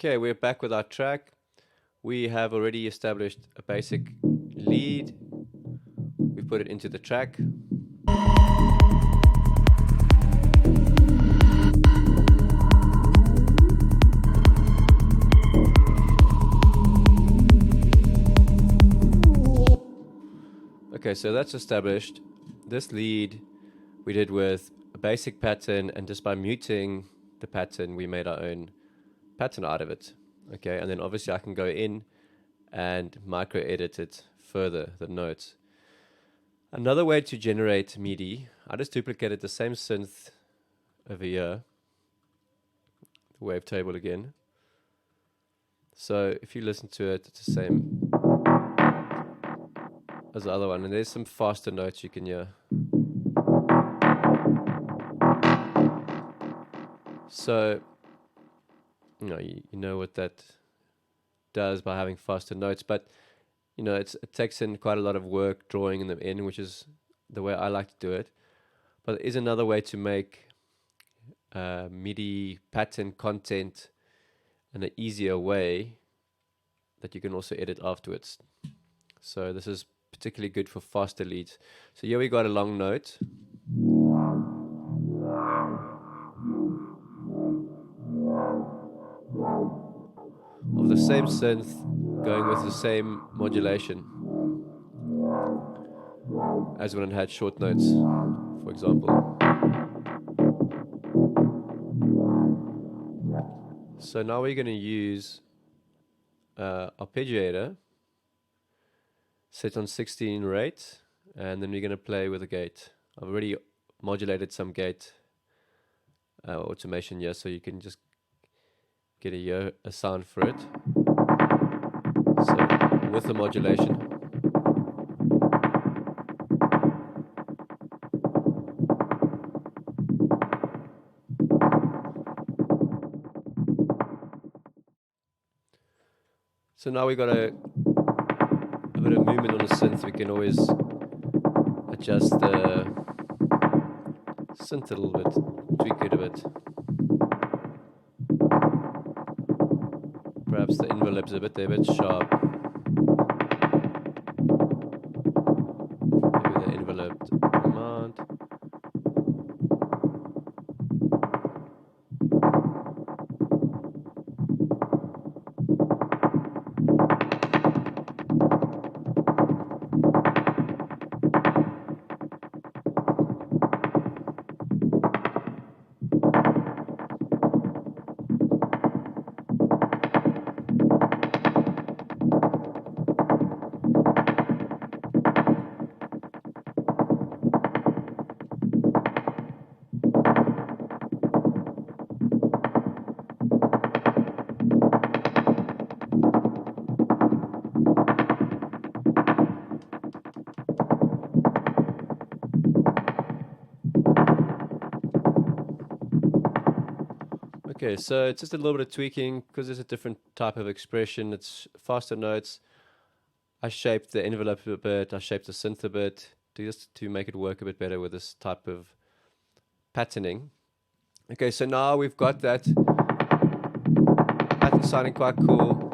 Okay, we're back with our track. We have already established a basic lead. We put it into the track. Okay, so that's established. This lead we did with a basic pattern, and just by muting the pattern, we made our own pattern out of it. Okay, and then obviously I can go in and micro edit it further, the notes. Another way to generate Midi, I just duplicated the same synth over here, the wavetable again. So if you listen to it, it's the same as the other one, and there's some faster notes you can hear. So, you know what that does by having faster notes, but it takes in quite a lot of work drawing them in, which is the way I like to do it. But there is another way to make MIDI pattern content in an easier way that you can also edit afterwards. So this is particularly good for faster leads. So here we got a long note. Of the same synth, going with the same modulation as when it had short notes, for example. So now we're going to use arpeggiator, set on 16 rate, and then we're going to play with the gate. I've already modulated some gate automation here, so you can just get a sound for it. So with the modulation. So now we got a bit of movement on the synth. We can always adjust the synth a little bit, tweak it a bit. Perhaps the envelope's a bit sharp. Maybe the envelope amount. Okay, so it's just a little bit of tweaking because it's a different type of expression. It's faster notes. I shaped the envelope a bit. I shaped the synth a bit just to make it work a bit better with this type of patterning. Okay, so now we've got that pattern sounding quite cool.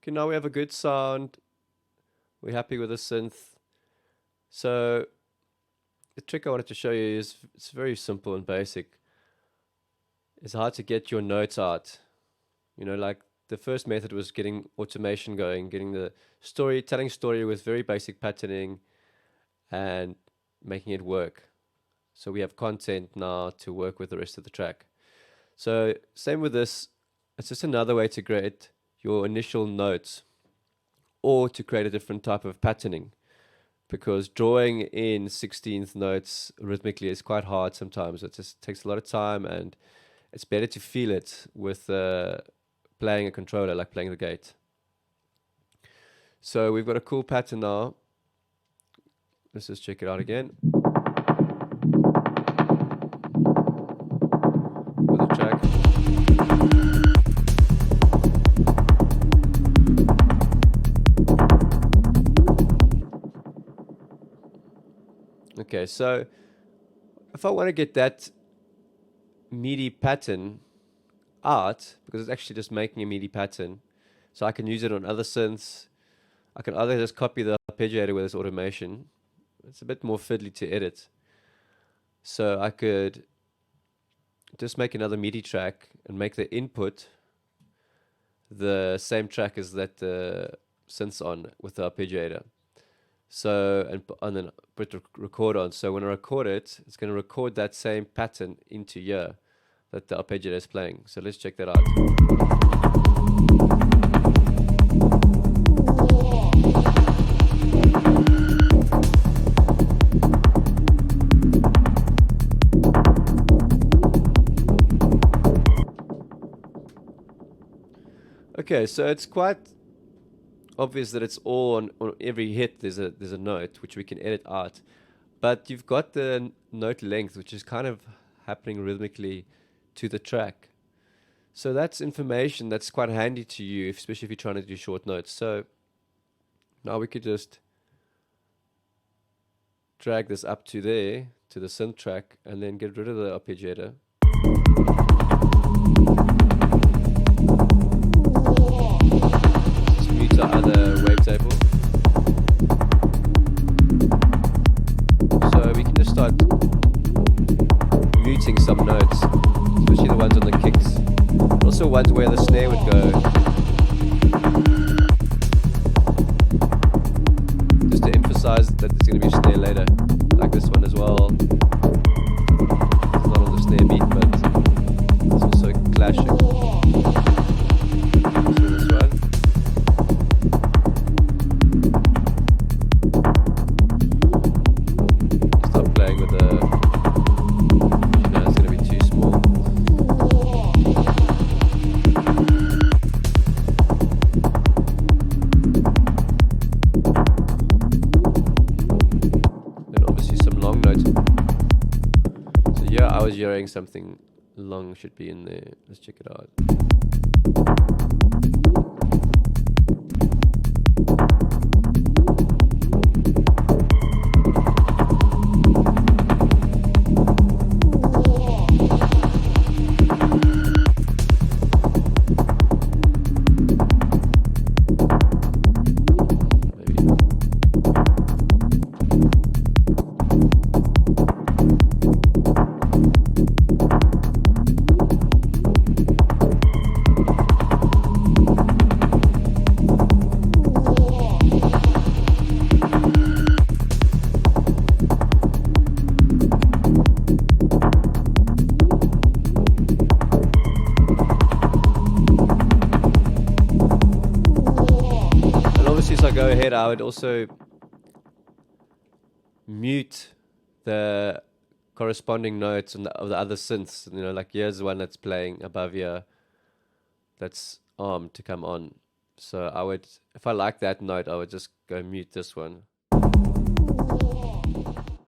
Okay, now we have a good sound. We're happy with the synth. So the trick I wanted to show you is it's very simple and basic. It's hard to get your notes out. Like the first method was getting automation going, getting the telling story with very basic patterning, and making it work. So we have content now to work with the rest of the track. So same with this, it's just another way to create your initial notes or to create a different type of patterning, because drawing in 16th notes rhythmically is quite hard sometimes. It just takes a lot of time, and it's better to feel it with playing a controller, like playing the gate. So we've got a cool pattern now. Let's just check it out again. With the track. Okay, so if I want to get that Midi pattern out, because it's actually just making a Midi pattern, so I can use it on other synths. I can either just copy the arpeggiator with this automation. It's a bit more fiddly to edit. So I could just make another Midi track and make the input the same track as that synth's on with the arpeggiator. So, and then put the record on. So when I record it, it's going to record that same pattern into here that the arpeggiator is playing. So let's check that out. Okay, so it's quite obvious that it's all on every hit there's a note which we can edit out, but you've got the note length which is kind of happening rhythmically to the track. So that's information that's quite handy to you, especially if you're trying to do short notes. So now we could just drag this up to there, to the synth track, and then get rid of the arpeggiator. Just mute our other wavetable. So we can just start muting some notes, especially the ones on the kicks, but also ones where the snare would go. Just to emphasize that there's going to be a snare later, like this one as well. It's not on the snare beat, but it's also clashing. So this one. Stop playing with the, you know, it's going to be too small. Then obviously some long notes. So yeah, I was hearing something long should be in there. Let's check it out. Go ahead, I would also mute the corresponding notes of the other synths. You know, like here's one that's playing above here, that's armed to come on. So I would, if I like that note, I would just go mute this one.